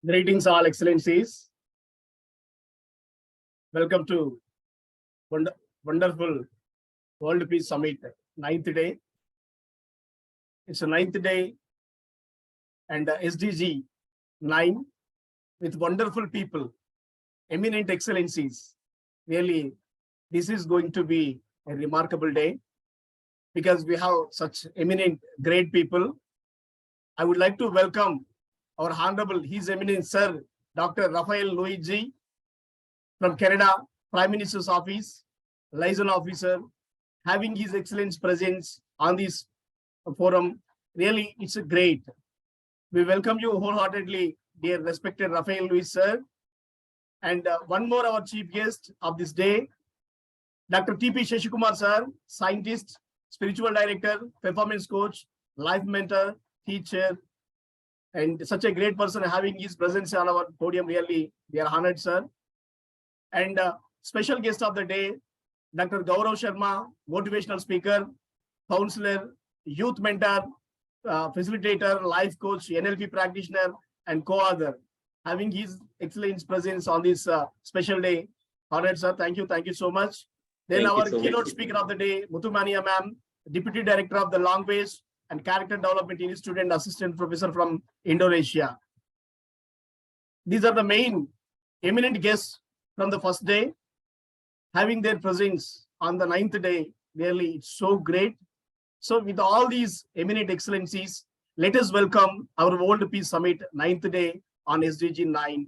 Greetings, all excellencies. Welcome to wonderful World Peace Summit, 9th day. It's a 9th day and SDG 9 with wonderful people, eminent excellencies. Really, this is going to be a remarkable day because we have such eminent, great people. I would like to welcome our Honorable, His Eminence Sir, Dr. Raphael Luigi from Canada, Prime Minister's Office, Liaison Officer, having His Excellence presence on this forum. Really, it's a great. We welcome you wholeheartedly, dear respected Raphael Luigi Sir. And one more, our chief guest of this day, Dr. T.P. Shashikumar Sir, scientist, spiritual director, performance coach, life mentor, teacher, and such a great person having his presence on our podium. Really, we are honored, sir. And special guest of the day, Dr. Gaurav Sharma, motivational speaker, counselor, youth mentor, facilitator, life coach, NLP practitioner, and co-author, having his excellent presence on this special day. Honored, sir. Thank you so much. Then our keynote speaker of the day, Muthumania ma'am, Deputy Director of the Language and Character Development Institute and Assistant Professor from Indonesia. These are the main eminent guests from the first day, having their presence on the 9th day. Really, it's so great. So with all these eminent excellencies, let us welcome our World Peace Summit 9th day on SDG 9.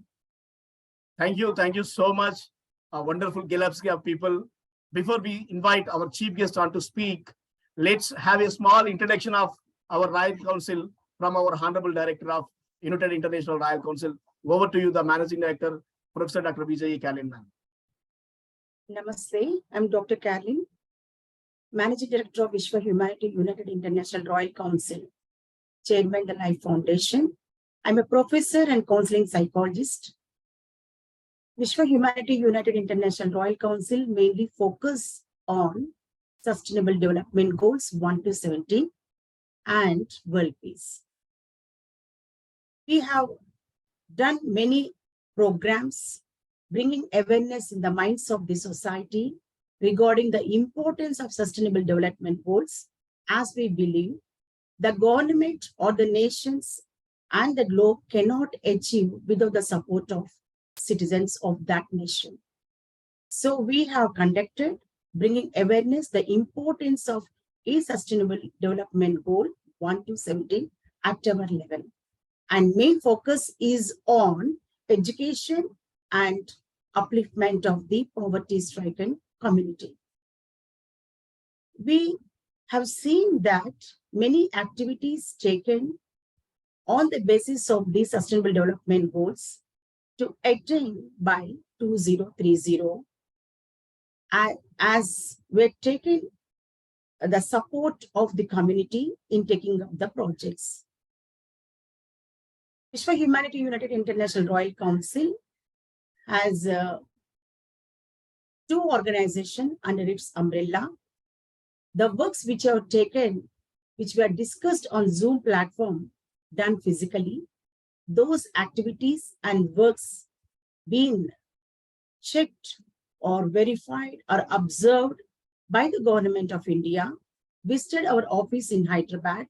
Thank you so much, a wonderful galaxy of people. Before we invite our chief guest on to speak, let's have a small introduction of our Royal Council from our Honorable Director of United International Royal Council. Over to you, the Managing Director, Professor Dr. Vijay Kalin. Namaste, I'm Dr. Carlin, Managing Director of Vishwa Humanity United International Royal Council, Chairman the Life Foundation. I'm a professor and counseling psychologist. Vishwa Humanity United International Royal Council mainly focus on Sustainable Development Goals 1 to 17 and World Peace. We have done many programs bringing awareness in the minds of the society regarding the importance of Sustainable Development Goals, as we believe the government or the nations and the globe cannot achieve without the support of citizens of that nation. So we have conducted bringing awareness the importance of a Sustainable Development Goal 1 to 17 at our level. And main focus is on education and upliftment of the poverty-stricken community. We have seen that many activities taken on the basis of the Sustainable Development Goals to attain by 2030, as we're taking the support of the community in taking up the projects. Vishwa Humanity United International Royal Council has 2 organizations under its umbrella. The works which are taken, which were discussed on Zoom platform, done physically, those activities and works being checked or verified or observed by the government of India, visited our office in Hyderabad,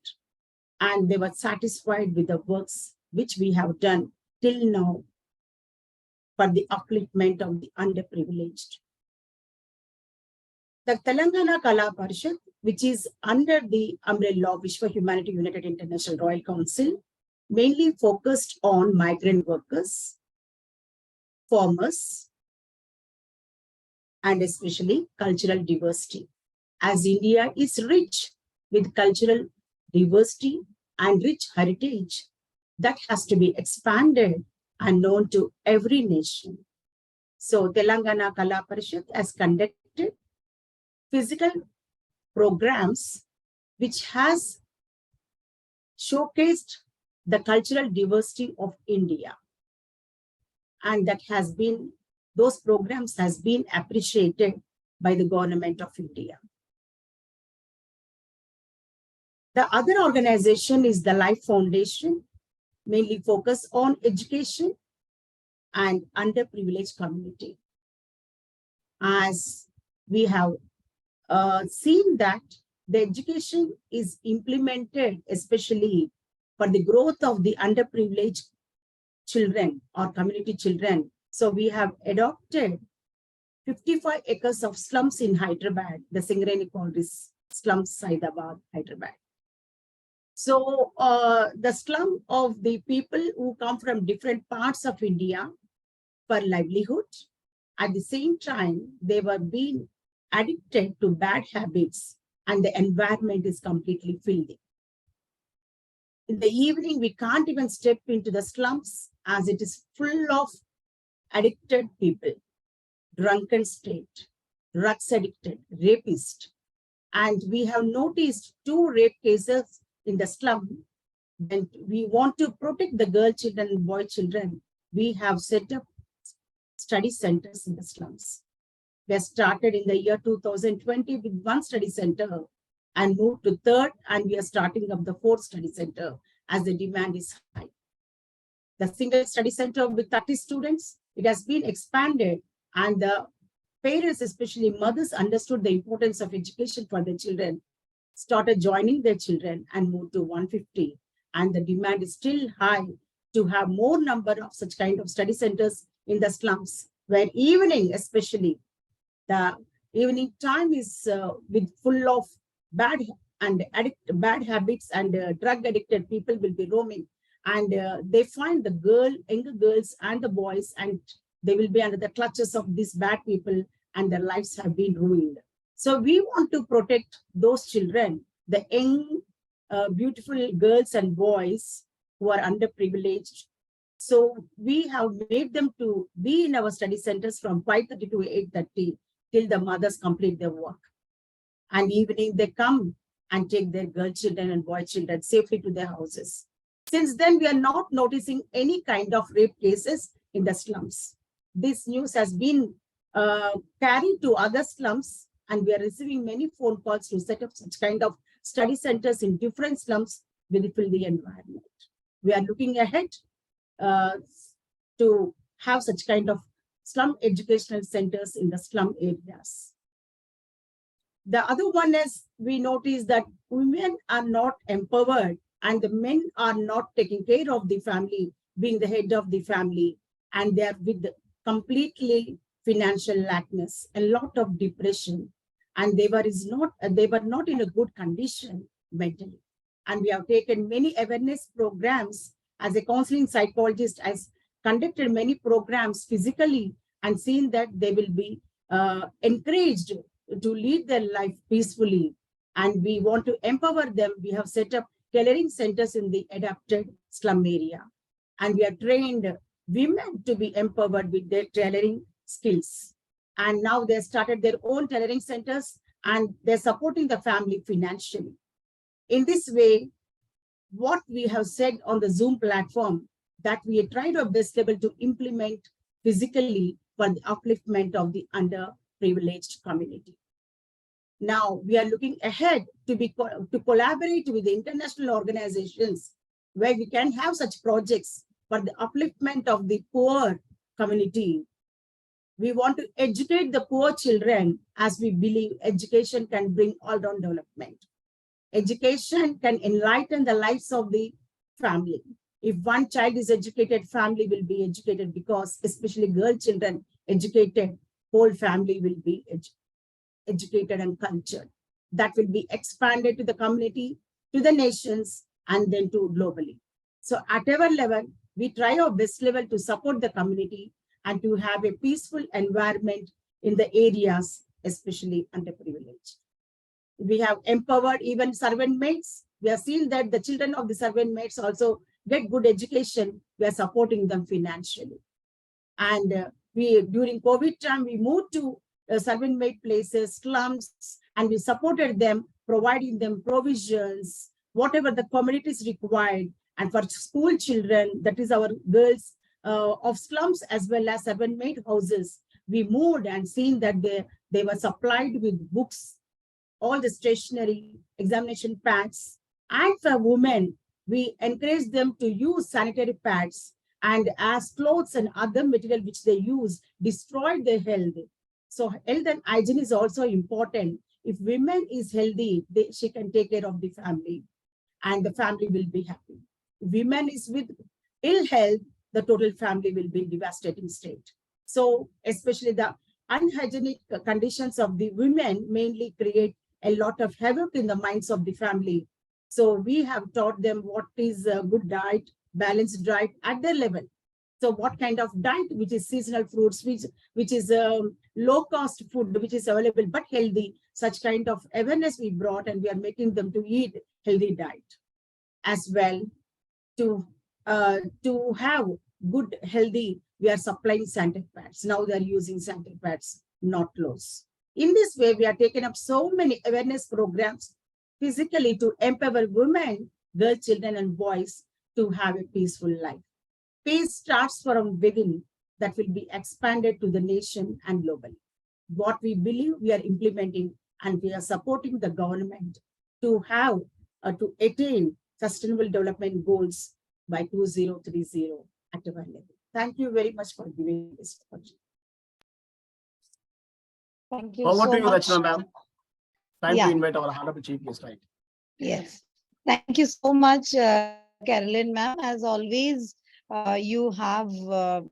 and they were satisfied with the works which we have done till now for the upliftment of the underprivileged. The Telangana Kala Parishad, which is under the umbrella of Vishwa Humanity United International Royal Council, mainly focused on migrant workers, farmers, and especially cultural diversity. As India is rich with cultural diversity and rich heritage that has to be expanded and known to every nation. So Telangana Kala Parishad has conducted physical programs which has showcased the cultural diversity of India. And that has been, those programs has been appreciated by the government of India. The other organization is the Life Foundation, mainly focus on education and underprivileged community. As we have seen that the education is implemented especially for the growth of the underprivileged children or community children. So we have adopted 55 acres of slums in Hyderabad. The Singareni called this slums Hyderabad, Hyderabad. So the slum of the people who come from different parts of India for livelihood. At the same time, they were being addicted to bad habits and the environment is completely filthy. In the evening, we can't even step into the slums as it is full of addicted people, drunken state, drugs addicted, rapist. And we have noticed 2 rape cases in the slum. When we want to protect the girl children and boy children, we have set up study centers in the slums. We started in the year 2020 with 1 study center and moved to 3rd, and we are starting up the 4th study center as the demand is high. The single study center with 30 students, it has been expanded, and the parents, especially mothers, understood the importance of education for their children, started joining their children and moved to 150. And the demand is still high to have more number of such kind of study centers in the slums, where evening, especially the evening time is with full of bad habits and drug addicted people will be roaming, and they find the younger girls and the boys, and they will be under the clutches of these bad people and their lives have been ruined. So we want to protect those children, the young, beautiful girls and boys who are underprivileged. So we have made them to be in our study centers from 5:30 to 8:30 till the mothers complete their work. And evening they come and take their girl children and boy children safely to their houses. Since then, we are not noticing any kind of rape cases in the slums. This news has been carried to other slums, and we are receiving many phone calls to set up such kind of study centers in different slums with the environment. We are looking ahead to have such kind of slum educational centers in the slum areas. The other one is we notice that women are not empowered and the men are not taking care of the family, being the head of the family, and they are with completely financial lackness, a lot of depression, and they were not in a good condition mentally. And we have taken many awareness programs. As a counseling psychologist, I conducted many programs physically and seen that they will be encouraged to lead their life peacefully. And we want to empower them. We have set up tailoring centers in the adapted slum area. And we have trained women to be empowered with their tailoring skills. And now they started their own tailoring centers and they're supporting the family financially. In this way, what we have said on the Zoom platform, that we tried our best level to implement physically for the upliftment of the underprivileged community. Now we are looking ahead to collaborate with the international organizations where we can have such projects for the upliftment of the poor community. We want to educate the poor children, as we believe education can bring all-round development. Education can enlighten the lives of the family. If one child is educated, family will be educated, because especially girl children educated, whole family will be educated and cultured. That will be expanded to the community, to the nations, and then to globally. So at our level, we try our best level to support the community and to have a peaceful environment in the areas, especially underprivileged. We have empowered even servant maids. We have seen that the children of the servant maids also get good education. We are supporting them financially. And during COVID time, we moved to servant maid places, slums, and we supported them, providing them provisions, whatever the communities required. And for school children, that is our girls of slums as well as servant maid houses, we moved and seen that they were supplied with books, all the stationery, examination pads, and for women, We encourage them to use sanitary pads, and as clothes and other material which they use destroy their health. So health and hygiene is also important. If women is healthy, she can take care of the family and the family will be happy. If women is with ill health, the total family will be in devastating state. So especially the unhygienic conditions of the women mainly create a lot of havoc in the minds of the family. So we have taught them what is a good diet, balanced diet at their level. So what kind of diet, which is seasonal fruits, which is low cost food, which is available but healthy, such kind of awareness we brought, and we are making them to eat healthy diet as well. To have good healthy, we are supplying sanitary pads. Now they are using sanitary pads, not clothes. In this way, we are taking up so many awareness programs physically to empower women, girls, children, and boys to have a peaceful life. Peace starts from within, that will be expanded to the nation and globally. What we believe we are implementing, and we are supporting the government to have to attain sustainable development goals by 2030 at our level. Thank you very much for giving this opportunity. Thank you Over so to you, much. Rachna ma'am. Time Yeah. to invite our honorable chief guest, right? Yes. Thank you so much, Carolyn ma'am. As always, you have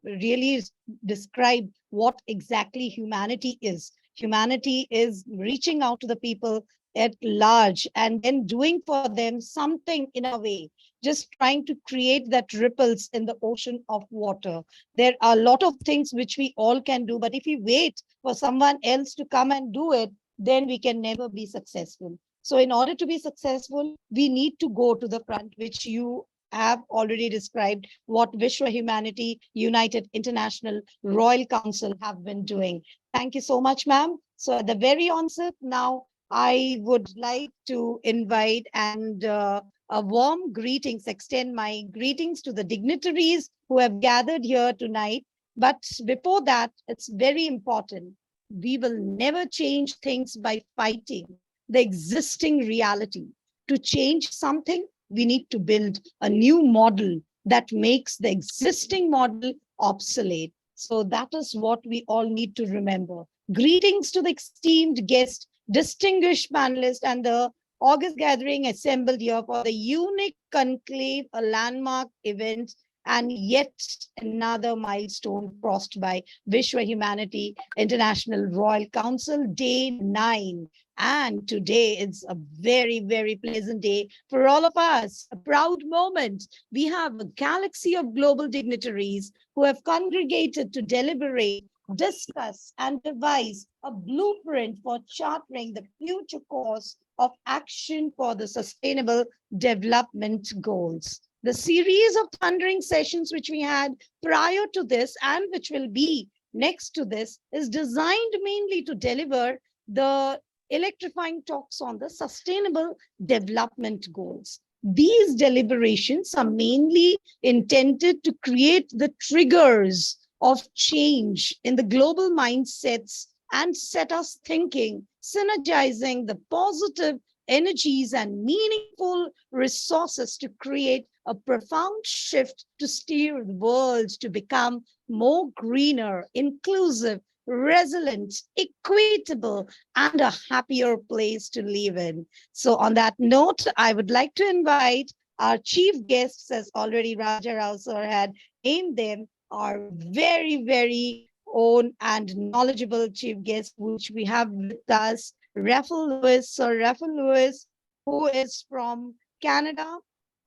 really described what exactly humanity is. Humanity is reaching out to the people at large and then doing for them something in a way, just trying to create that ripples in the ocean of water. There are a lot of things which we all can do, but if we wait for someone else to come and do it, then we can never be successful. So in order to be successful, we need to go to the front, which you have already described what Vishwa Humanity United International Royal Council have been doing. Thank you so much, ma'am. So at the very onset, now I would like to invite and a warm greetings, extend my greetings to the dignitaries who have gathered here tonight. But before that, it's very important. We will never change things by fighting the existing reality. To change something, we need to build a new model that makes the existing model obsolete. So that is what we all need to remember. Greetings to the esteemed guest, distinguished panelists, and the August gathering assembled here for the unique conclave, a landmark event, and yet another milestone crossed by Vishwa Humanity International Royal Council, day 9. And today is a very, very pleasant day for all of us, a proud moment. We have a galaxy of global dignitaries who have congregated to deliberate, discuss, and devise a blueprint for charting the future course of action for the sustainable development goals. The series of thundering sessions which we had prior to this and which will be next to this is designed mainly to deliver the electrifying talks on the sustainable development goals. These deliberations are mainly intended to create the triggers of change in the global mindsets and set us thinking, synergizing the positive energies and meaningful resources to create a profound shift to steer the world to become more greener, inclusive, resilient, equitable, and a happier place to live in. So on that note, I would like to invite our chief guests, as already Raja Rao sir had named them, our very, very own and knowledgeable chief guest, which we have with us, Raffle Lewis. Sir Raffle Lewis, who is from Canada,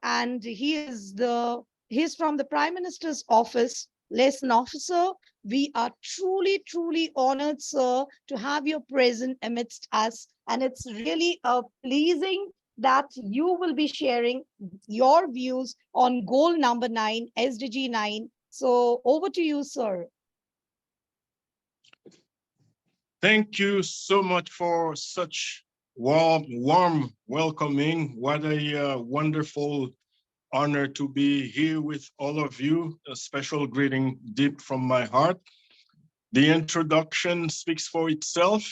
and he's from the Prime Minister's office, liaison officer. We are truly, truly honored, sir, to have you present amidst us. And it's really pleasing that you will be sharing your views on goal number 9, SDG 9. So over to you, sir. Thank you so much for such warm welcoming. What a wonderful honor to be here with all of you. A special greeting deep from my heart. The introduction speaks for itself.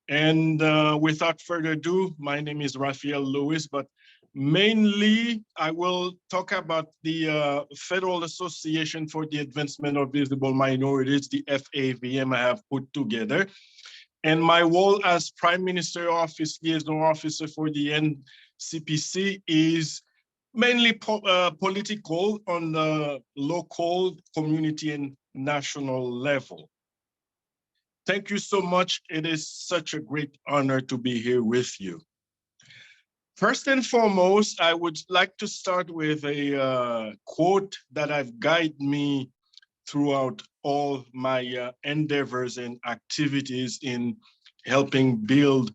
And without further ado, my name is Raphael Lewis, but Mainly, I will talk about the Federal Association for the Advancement of Visible Minorities, the FAVM, I have put together. And my role as Prime Minister Office Liaison Officer for the NCPC is mainly political on the local, community, and national level. Thank you so much. It is such a great honor to be here with you. First and foremost, I would like to start with a quote that have guided me throughout all my endeavors and activities in helping build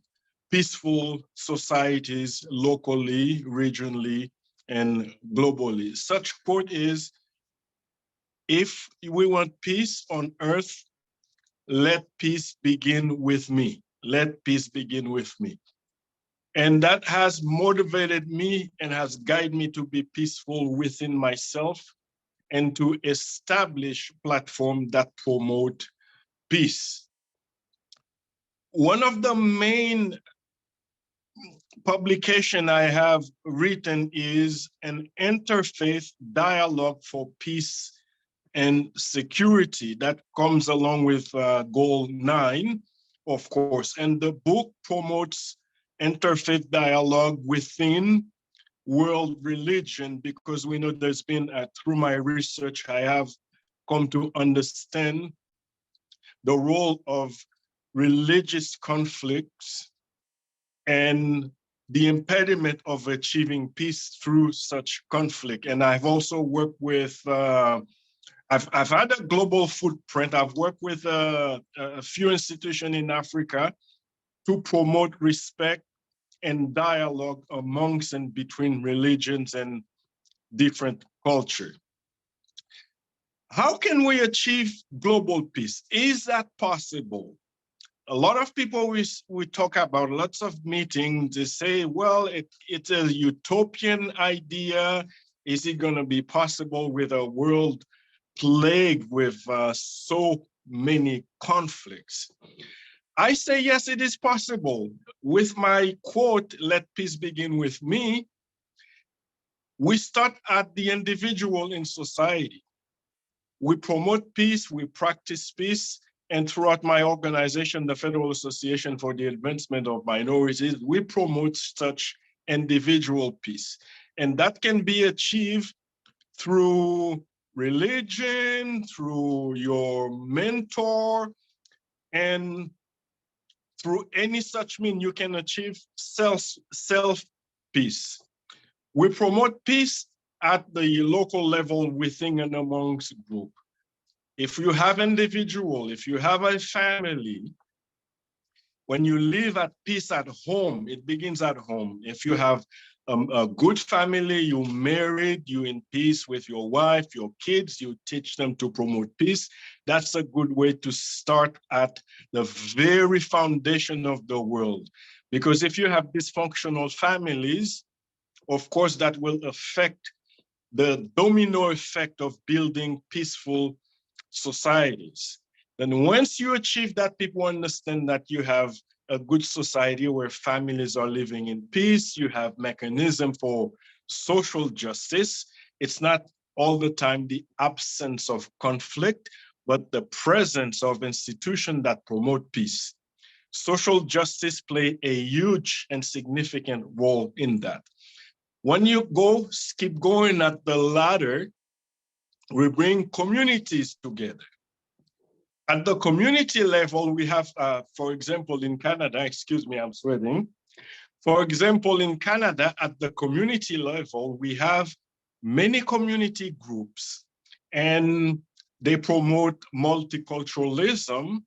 peaceful societies locally, regionally, and globally. Such quote is, if we want peace on earth, let peace begin with me. Let peace begin with me. And that has motivated me and has guided me to be peaceful within myself and to establish platforms that promote peace. One of the main publication I have written is an interfaith dialogue for peace and security that comes along with goal 9, of course. And the book promotes interfaith dialogue within world religion, because we know there's been, through my research, I have come to understand the role of religious conflicts and the impediment of achieving peace through such conflict. And I've also worked with, I've had a global footprint. I've worked with a few institutions in Africa to promote respect and dialogue amongst and between religions and different cultures. How can we achieve global peace? Is that possible? A lot of people we talk about, lots of meetings, they say, well, it's a utopian idea. Is it going to be possible with a world plagued with so many conflicts? I say, yes, it is possible. With my quote, let peace begin with me, we start at the individual in society. We promote peace, we practice peace, and throughout my organization, the Federal Association for the Advancement of Minorities, we promote such individual peace. And that can be achieved through religion, through your mentor, and through any such means you can achieve self-peace. We promote peace at the local level within and amongst group. If you have individual, if you have a family, when you live at peace at home, it begins at home. If you have a good family, you married, you in peace with your wife, your kids, you teach them to promote peace. That's a good way to start at the very foundation of the world. Because if you have dysfunctional families, of course, that will affect the domino effect of building peaceful societies. Then once you achieve that, people understand that you have a good society where families are living in peace, you have mechanism for social justice. It's not all the time the absence of conflict, but the presence of institutions that promote peace. Social justice play a huge and significant role in that. When you keep going at the ladder, we bring communities together. At the community level, we have, for example, in Canada, excuse me, I'm sweating. For example, in Canada, at the community level, we have many community groups, and they promote multiculturalism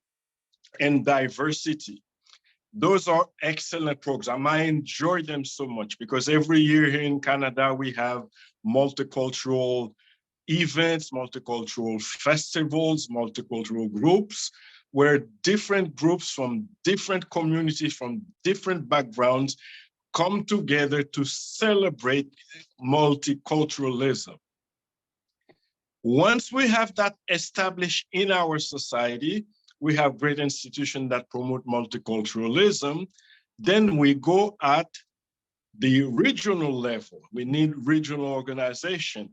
and diversity. Those are excellent programs. I enjoy them so much because every year here in Canada, we have multicultural events, multicultural festivals, multicultural groups, where different groups from different communities, from different backgrounds, come together to celebrate multiculturalism. Once we have that established in our society, we have great institutions that promote multiculturalism, then we go at the regional level. We need regional organization.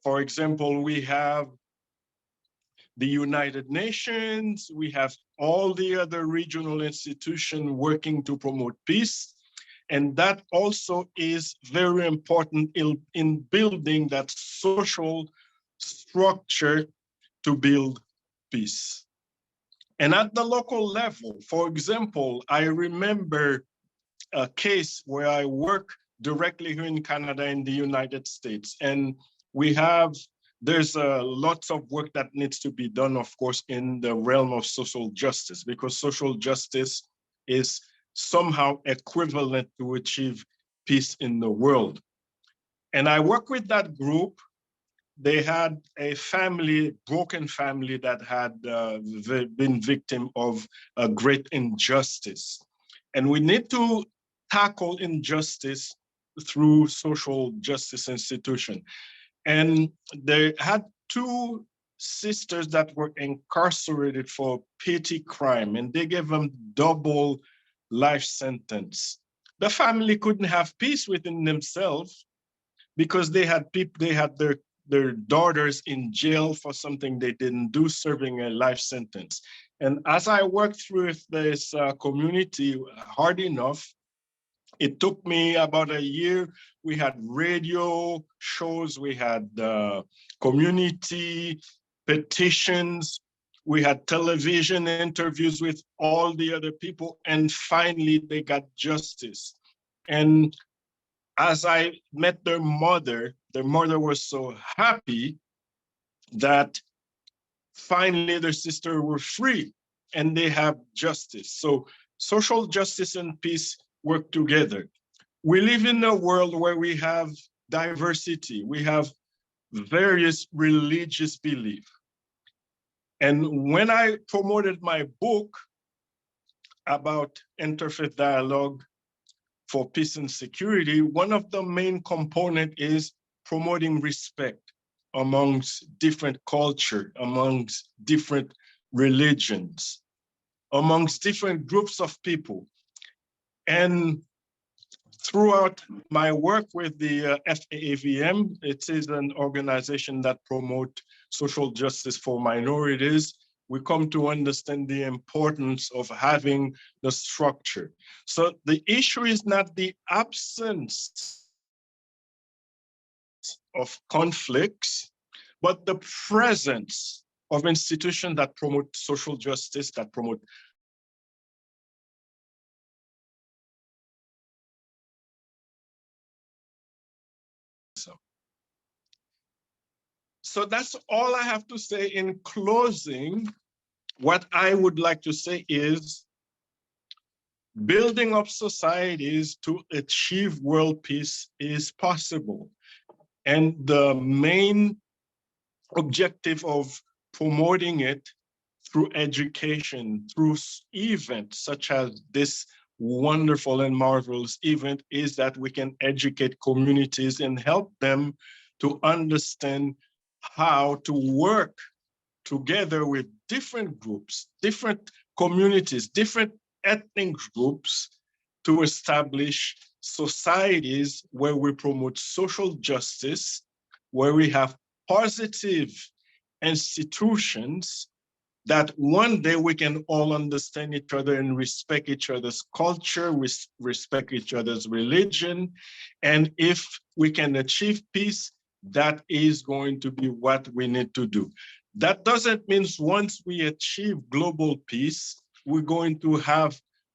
For example, we have the United Nations, we have all the other regional institutions working to promote peace. And that also is very important in building that social structure to build peace. And at the local level, for example, I remember a case where I work directly here in Canada in the United States. And there's lots of work that needs to be done, of course, in the realm of social justice, because social justice is somehow equivalent to achieve peace in the world. And I work with that group. They had a broken family that had been victim of a great injustice. And we need to tackle injustice through social justice institution. And they had two sisters that were incarcerated for petty crime, and they gave them double life sentence. The family couldn't have peace within themselves because they had their daughters in jail for something they didn't do, serving a life sentence. And as I worked through this community hard enough, it took me about a year. We had radio shows, we had community petitions, we had television interviews with all the other people, and finally they got justice. And as I met their mother was so happy that finally their sister were free and they have justice. So social justice and peace work together. We live in a world where we have diversity. We have various religious beliefs. And when I promoted my book about interfaith dialogue for peace and security, one of the main components is promoting respect amongst different culture, amongst different religions, amongst different groups of people. And throughout my work with the FAAVM, it is an organization that promotes social justice for minorities. We come to understand the importance of having the structure. So the issue is not the absence of conflicts, but the presence of institutions that promote social justice, that promote So that's all I have to say in closing. What I would like to say is building up societies to achieve world peace is possible. And the main objective of promoting it through education, through events such as this wonderful and marvelous event, is that we can educate communities and help them to understand how to work together with different groups, different communities, different ethnic groups to establish societies where we promote social justice, where we have positive institutions that one day we can all understand each other and respect each other's culture, respect each other's religion. And if we can achieve peace, that is going to be what we need to do. That doesn't mean once we achieve global peace, we're going to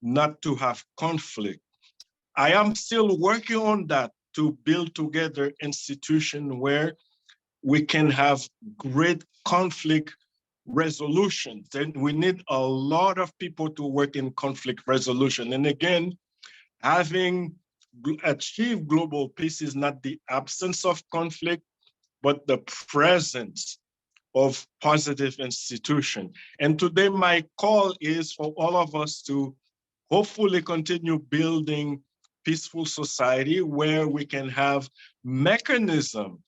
not to have conflict. I am still working on that to build together institutions where we can have great conflict resolution. Then we need a lot of people to work in conflict resolution. And again, having achieved global peace is not the absence of conflict, but the presence of positive institution. And today my call is for all of us to hopefully continue building peaceful society where we can have mechanism.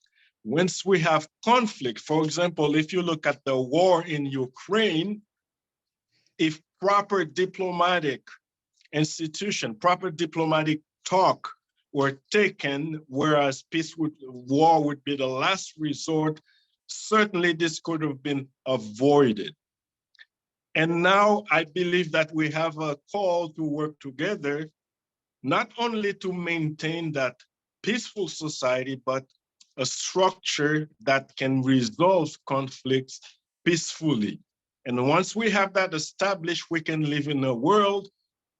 Once we have conflict, for example, if you look at the war in Ukraine, if proper diplomatic institution, proper diplomatic talk were taken, whereas war would be the last resort, certainly this could have been avoided. And now I believe that we have a call to work together, not only to maintain that peaceful society, but a structure that can resolve conflicts peacefully. And once we have that established, we can live in a world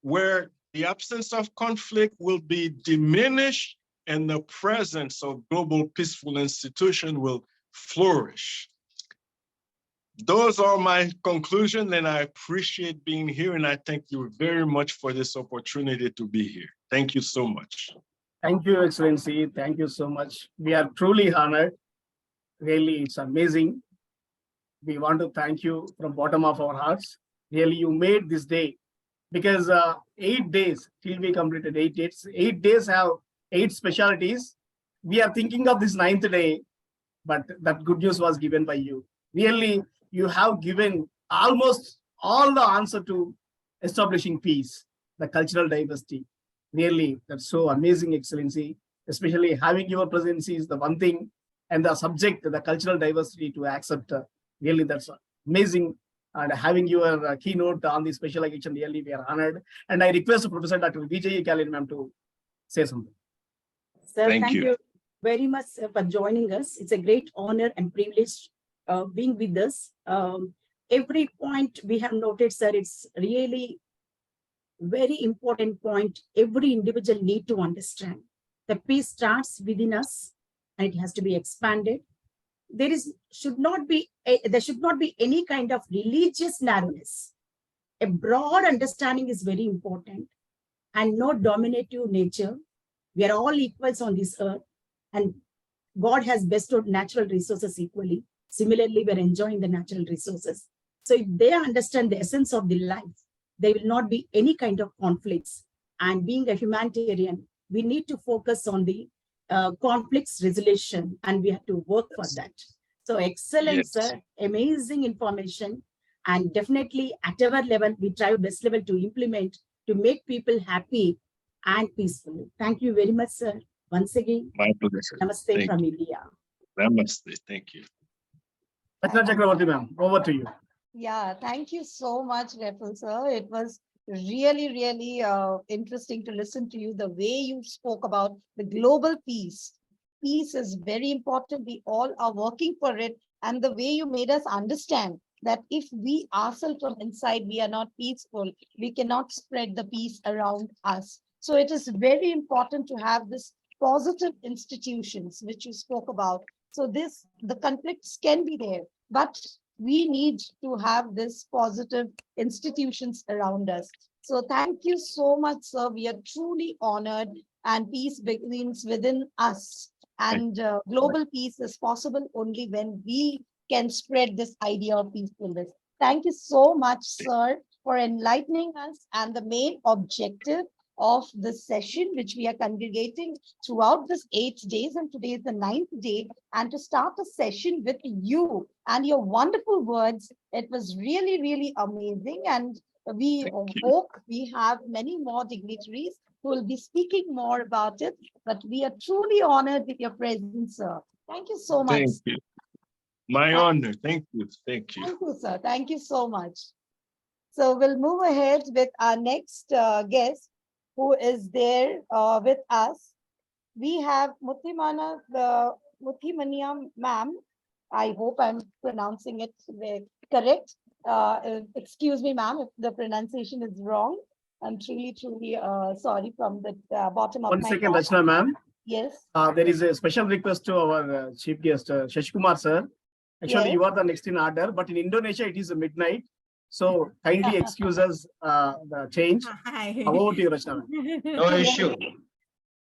where the absence of conflict will be diminished and the presence of global peaceful institution will flourish. Those are my conclusions, and I appreciate being here, and I thank you very much for this opportunity to be here. Thank you so much. Thank you, Excellency. Thank you so much. We are truly honored. Really, it's amazing. We want to thank you from bottom of our hearts. Really, you made this day, because 8 days till we completed 8 days. 8 days have 8 specialties. We are thinking of this 9th day, but that good news was given by you. Really, you have given almost all the answer to establishing peace, the cultural diversity. Really, that's so amazing, Excellency. Especially having your presidency is the one thing, and the subject, the cultural diversity to accept. Really, that's amazing. And having your keynote on the special occasion, really, we are honored. And I request Professor Dr. Vijay Kalin ma'am to say something. Sir, Thank thank you. you very much for joining us. It's a great honor and privilege being with us. Every point we have noted, sir, it's really very important point every individual need to understand. The peace starts within us and it has to be expanded. There should not be any kind of religious narrowness. A broad understanding is very important, and no dominative nature. We are all equals on this earth, and God has bestowed natural resources equally. Similarly, we are enjoying the natural resources. So if they understand the essence of the life, there will not be any kind of conflicts. And being a humanitarian, we need to focus on the conflicts resolution, and we have to work for that. So excellent, Yes. sir, amazing information. And definitely at our level, we try best level to implement to make people happy and peaceful. Thank you very much, sir. Once again, My pleasure. namaste Thank from you. India. Namaste. Thank you. Rachna Chakravarti ma'am, over to you. Yeah, thank you so much, Refel sir. It was really, really interesting to listen to you, the way you spoke about the global peace. Peace is very important. We all are working for it. And the way you made us understand that if we ourselves from inside, we are not peaceful, we cannot spread the peace around us. So it is very important to have this positive institutions, which you spoke about. So the conflicts can be there, but we need to have this positive institutions around us. So thank you so much, sir. We are truly honored, and peace begins within us. And global peace is possible only when we can spread this idea of peacefulness. Thank you so much, sir, for enlightening us. And the main objective of this session, which we are congregating throughout this 8 days, and today is the 9th day, and to start a session with you and your wonderful words. It was really, really amazing. And we Thank you. hope we have many more dignitaries who will be speaking more about it. But we are truly honored with your presence, sir. Thank you so much. Thank you. My honor. Thank you. Thank you. Thank you, sir. Thank you so much. So we'll move ahead with our next guest, who is there with us. We have Muthimania ma'am. I hope I'm pronouncing it correct. Excuse me, ma'am, if the pronunciation is wrong. I'm truly, truly sorry from the bottom of One my second, heart. Rachna ma'am. Yes. There is a special request to our chief guest, Shashkumar sir. Actually, Yes. you are the next in order, but in Indonesia, it is midnight. So kindly excuse us the change. Hi. Over to you, Rachna ma'am. No issue.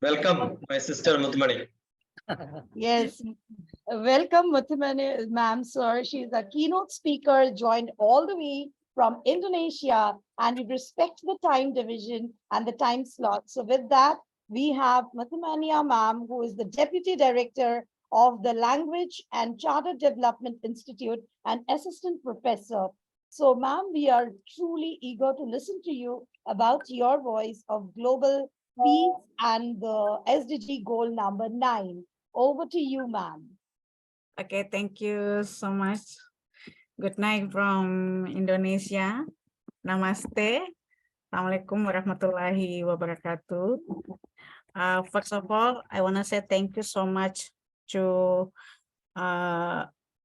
Welcome, my sister Muthumani. Yes. Welcome, Muthimane ma'am, sir. She's a keynote speaker, joined all the way from Indonesia, and we respect the time division and the time slot. So with that, we have Muthimania ma'am, who is the Deputy Director of the Language and Charter Development Institute and Assistant Professor. So ma'am, we are truly eager to listen to you about your voice of global speech and the SDG goal number 9. Over to you, ma'am. Okay, thank you so much. Good night from Indonesia. Namaste. Assalamualaikum warahmatullahi wabarakatuh. First of all, I want to say thank you so much to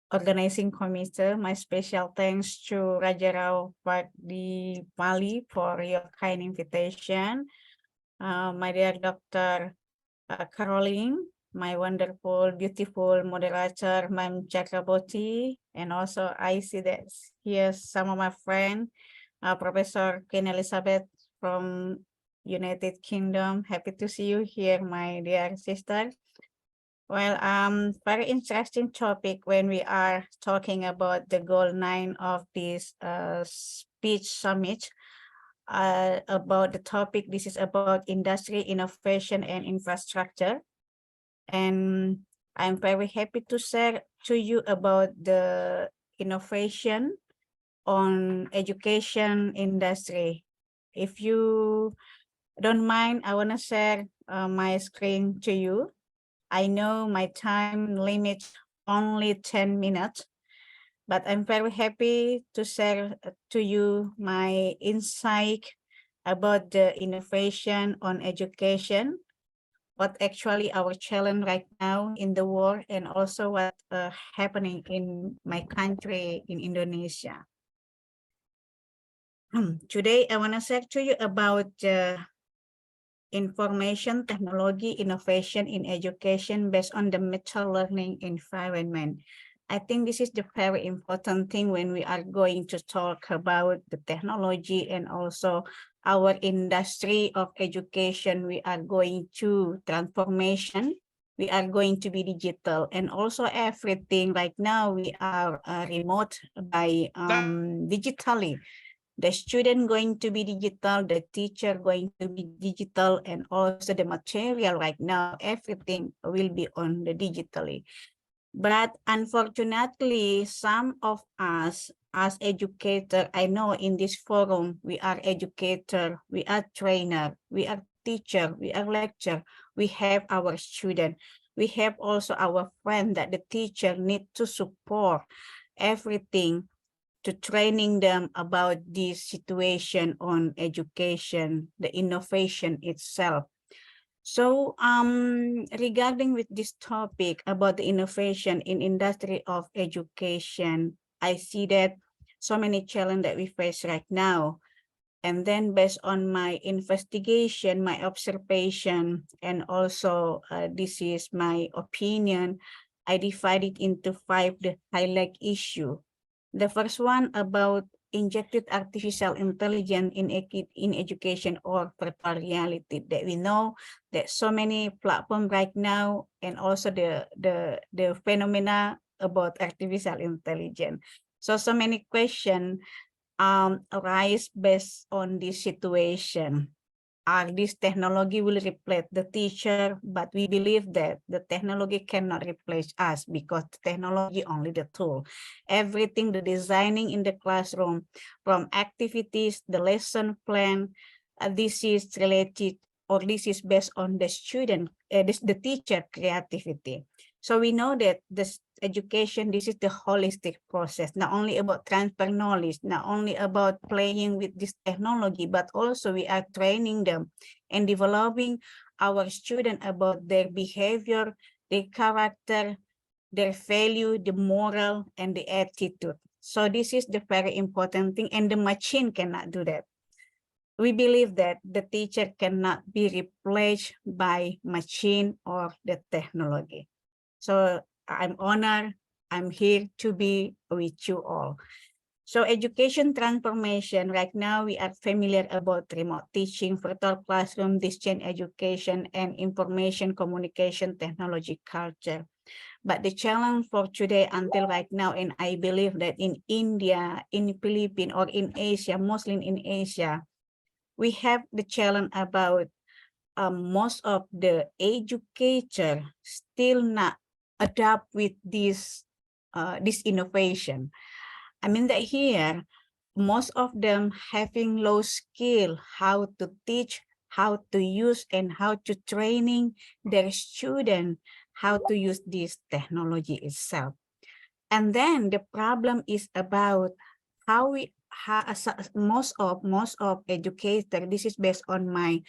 organizing committee. My special thanks to Raja Rao Park di Bali for your kind invitation. My dear Dr. Caroline, my wonderful, beautiful moderator, Ma'am Chakraborty, and also I see that here's some of my friends, Professor Queen Elizabeth from United Kingdom. Happy to see you here, my dear sister. Well, very interesting topic when we are talking about the goal 9 of this speech summit. About the topic, this is about industry, innovation, and infrastructure. And I'm very happy to share to you about the innovation on education industry. If you don't mind, I want to share my screen to you. I know my time limit only 10 minutes, but I'm very happy to share to you my insight about the innovation on education, what actually our challenge right now in the world, and also what happening in my country, in Indonesia. Today, I want to share to you about information technology innovation in education based on the meta learning environment. I think this is the very important thing when we are going to talk about the technology and also our industry of education. We are going to transformation. We are going to be digital, and also everything right now we are remote by digitally. The student going to be digital, the teacher going to be digital, and also the material right now, everything will be on the digitally. But unfortunately, some of us as educator, I know in this forum, we are educator, we are trainer, we are teacher, we are lecturer, we have our student, we have also our friend that the teacher need to support everything to training them about this situation on education, the innovation itself. So regarding with this topic about the innovation in industry of education, I see that so many challenges that we face right now. And then based on my investigation, my observation, and also this is my opinion, I divided into 5 the highlight issue. The first one about injected artificial intelligence in education or virtual reality, that we know that so many platforms right now, and also the phenomena about artificial intelligence. So many questions arise based on this situation. This technology will replace the teacher, but we believe that the technology cannot replace us because the technology only the tool. Everything, the designing in the classroom, from activities, the lesson plan, this is related, or this is based on the student, the teacher creativity. So we know that this education, this is the holistic process, not only about transfer knowledge, not only about playing with this technology, but also we are training them and developing our students about their behavior, their character, their value, the moral, and the attitude. So this is the very important thing, and the machine cannot do that. We believe that the teacher cannot be replaced by machine or the technology. So I'm honored, I'm here to be with you all. So education transformation, right now we are familiar about remote teaching, virtual classroom, distance education, and information communication technology culture. But the challenge for today until right now, and I believe that in India, in Philippines, or in Asia, mostly in Asia, we have the challenge about most of the educator still not adapt with this innovation. I mean that here, most of them having low skill how to teach how to use and how to training their student how to use this technology itself. And then the problem is about how we most of educators, this is based on my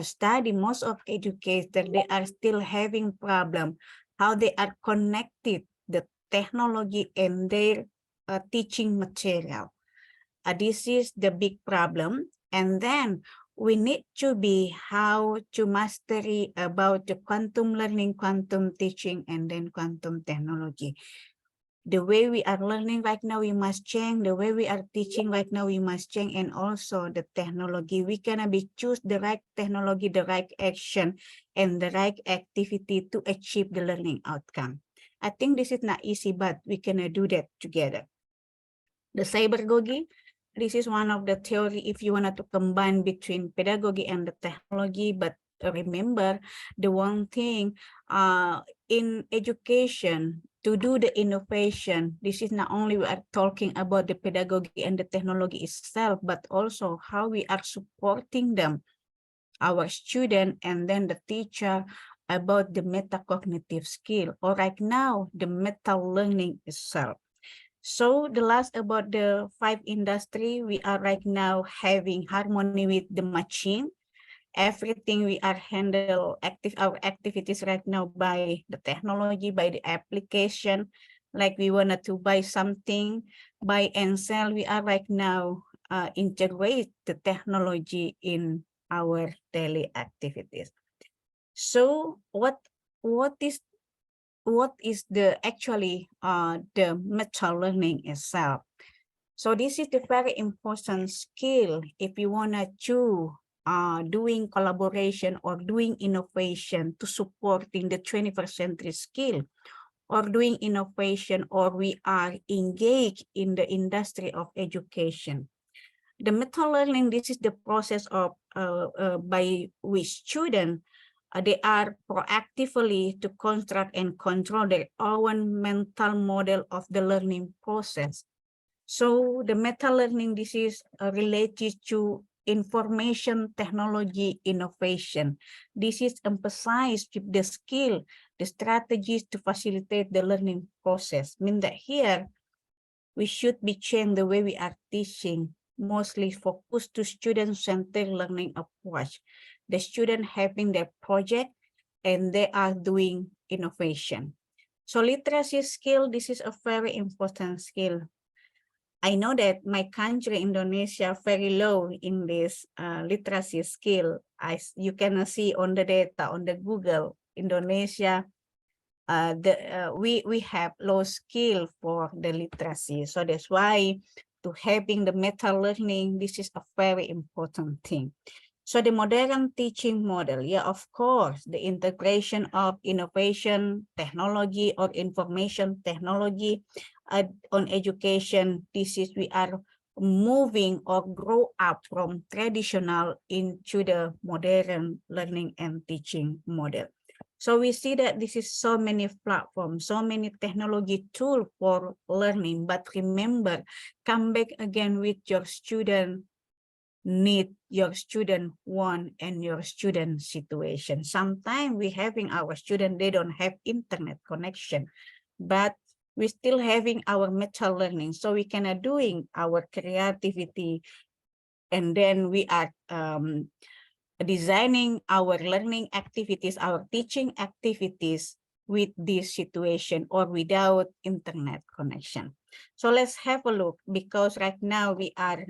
study, most of educators, they are still having problem how they are connected the technology and their teaching material. This is the big problem. And then we need to be how to mastery about the quantum learning, quantum teaching, and then quantum technology. The way we are learning right now, we must change. The way we are teaching right now, we must change. And also the technology, we can be choose the right technology, the right action, and the right activity to achieve the learning outcome. I think this is not easy, but we can do that together. The cybergogy, this is one of the theory if you wanted to combine between pedagogy and the technology, but remember the one thing in education, to do the innovation, this is not only we are talking about the pedagogy and the technology itself, but also how we are supporting them, our student, and then the teacher about the metacognitive skill, or right now, the meta learning itself. So the last about the 5 industry, we are right now having harmony with the machine. Everything we are handle our activities right now by the technology, by the application. Like we wanted to buy something, buy and sell. We are right now integrate the technology in our daily activities. So what is the actually the meta learning itself? So this is the very important skill if you wanna do doing collaboration or doing innovation to supporting the 21st century skill, or doing innovation, or we are engaged in the industry of education. The meta learning, this is the process of by which students they are proactively to construct and control their own mental model of the learning process. So the meta learning, this is related to information technology innovation. This is emphasized with the skill, the strategies to facilitate the learning process. Mean that here we should be changing the way we are teaching, mostly focused to student-centered learning approach. The student having their project and they are doing innovation. So literacy skill, this is a very important skill. I know that my country, Indonesia, very low in this literacy skill. You can see on the data on the Google, Indonesia, we have low skill for the literacy. So that's why to having the meta learning, this is a very important thing. So the modern teaching model, yeah, of course, the integration of innovation, technology, or information technology on education, this is we are moving or grow up from traditional into the modern learning and teaching model. So we see that this is so many platforms, so many technology tools for learning, but remember, come back again with your student need, your student want, and your student situation. Sometimes we having our student, they don't have internet connection, but we still having our meta learning. So we can doing our creativity, and then we are designing our learning activities, our teaching activities with this situation or without internet connection. So let's have a look, because right now we are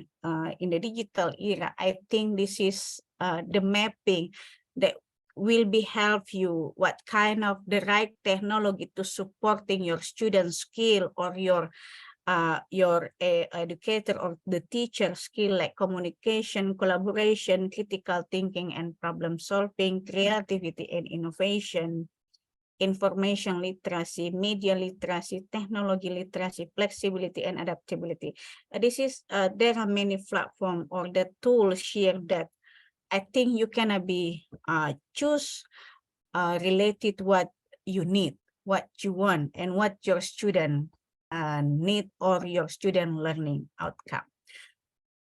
in the digital era. I think this is the mapping that will be help you what kind of the right technology to supporting your student skill or your educator or the teacher skill, like communication, collaboration, critical thinking and problem solving, creativity and innovation, information literacy, media literacy, technology literacy, flexibility and adaptability. This is there are many platforms or the tools here that I think you can be choose related what you need, what you want, and what your student need or your student learning outcome.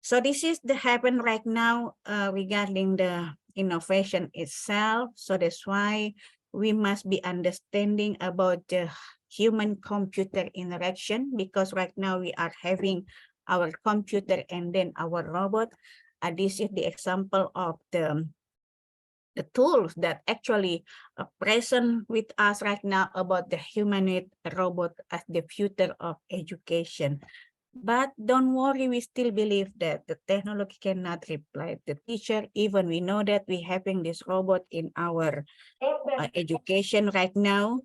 So this is the happen right now regarding the innovation itself. So that's why we must be understanding about the human-computer interaction, because right now we are having our computer and then our robot. This is the example of the tools that actually are present with us right now about the humanoid robot as the future of education. But don't worry, we still believe that the technology cannot replace the teacher. Even we know that we having this robot in our education right now.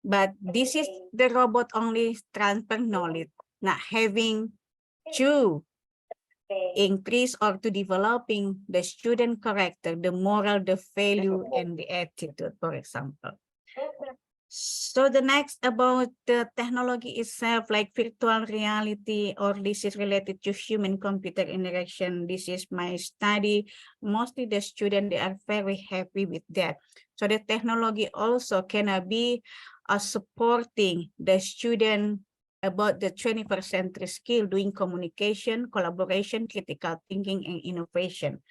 But this is the robot only transfer knowledge, not having to increase or to developing the student character, the moral, the value, and the attitude, for example. So the next about the technology itself, like virtual reality, or this is related to human-computer interaction. This is my study. Mostly the student, they are very happy with that. So the technology also can be supporting the student about the 21st century skill, doing communication, collaboration, critical thinking, and innovation.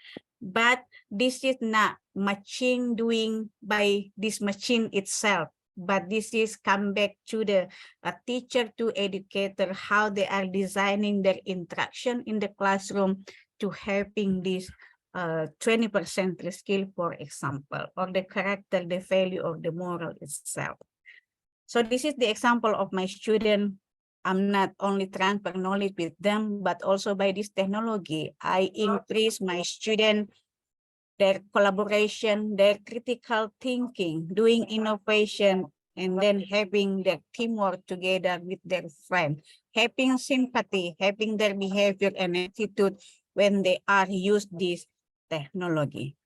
But this is not machine doing by this machine itself, but this is come back to the teacher to educator, how they are designing their interaction in the classroom to helping this 21st century skill, for example, or the character, the value, or the moral itself. So this is the example of my student. I'm not only transfer knowledge with them, but also by this technology, I increase my student, their collaboration, their critical thinking, doing innovation, and then having their teamwork together with their friends, having sympathy, having their behavior and attitude when they are use this technology.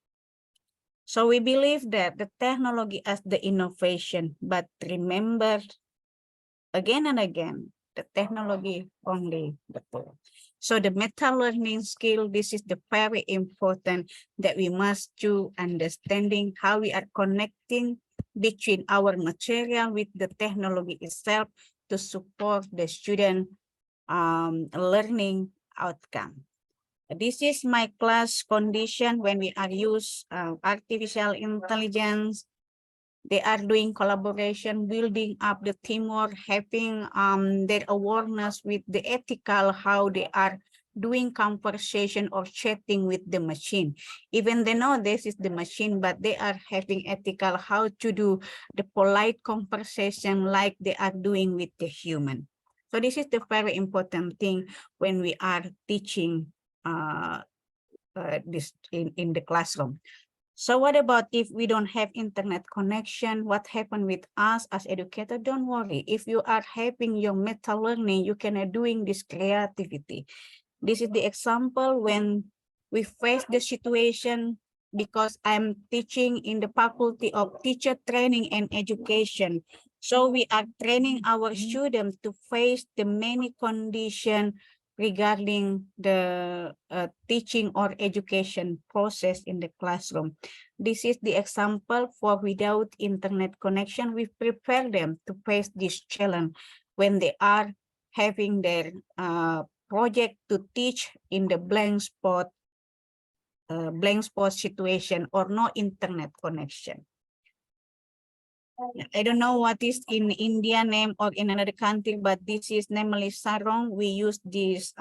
So we believe that the technology as the innovation, but remember again and again, the technology only the tool. So the meta learning skill, this is the very important that we must do, understanding how we are connecting between our material with the technology itself to support the student learning outcome. This is my class condition when we are use artificial intelligence. They are doing collaboration, building up the teamwork, having their awareness with the ethical, how they are doing conversation or chatting with the machine. Even they know this is the machine, but they are having ethical, how to do the polite conversation like they are doing with the human. So this is the very important thing when we are teaching this in the classroom. So what about if we don't have internet connection? What happened with us as educators? Don't worry. If you are having your meta learning, you can doing this creativity. This is the example when we face the situation, because I'm teaching in the Faculty of Teacher Training and Education. So we are training our students to face the many conditions regarding the teaching or education process in the classroom. This is the example for without internet connection. We prepare them to face this challenge when they are having their project to teach in the blank spot situation or no internet connection. I don't know what is in India name or in another country, but this is namely sarong. We use this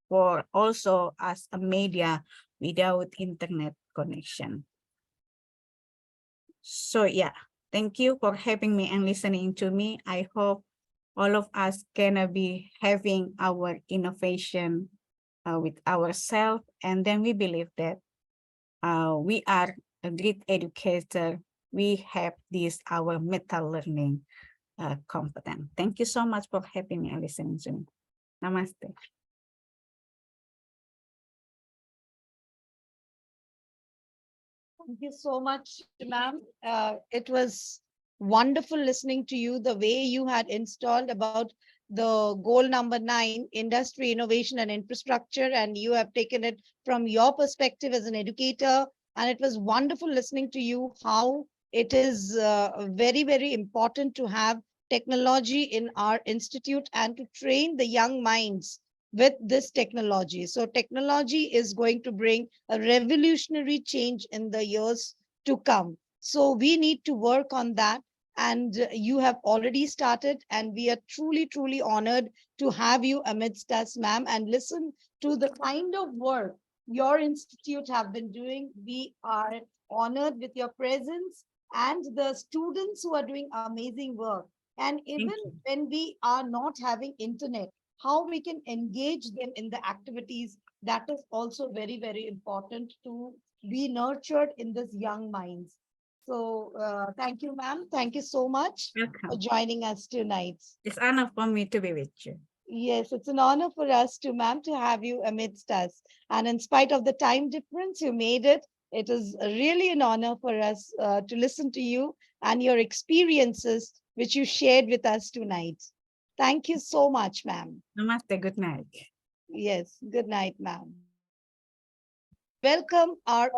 for also as a media without internet connection. So yeah, thank you for having me and listening to me. I hope all of us can be having our innovation with ourselves, and then we believe that we are a great educator. We have this our meta learning competence. Thank you so much for having me and listening to me. Namaste. Thank you so much, ma'am. It was wonderful listening to you, the way you had installed about the goal number 9, industry, innovation, and infrastructure, and you have taken it from your perspective as an educator. And it was wonderful listening to you how it is very, very important to have technology in our institute and to train the young minds with this technology. So technology is going to bring a revolutionary change in the years to come. So we need to work on that. And you have already started, and we are truly, truly honored to have you amidst us, ma'am, and listen to the kind of work your institute have been doing. We are honored with your presence and the students who are doing amazing work. And even you. when we are not having internet, how we can engage them in the activities, that is also very, very important to be nurtured in this young minds. So thank you, ma'am. Thank you so much for Welcome. joining us tonight. It's honor for me to be with you. Yes, it's an honor for us to, ma'am, to have you amidst us. And in spite of the time difference, you made it. It is really an honor for us to listen to you and your experiences, which you shared with us tonight. Thank you so much, ma'am. Namaste. Good night. Yes, good night, ma'am. Welcome our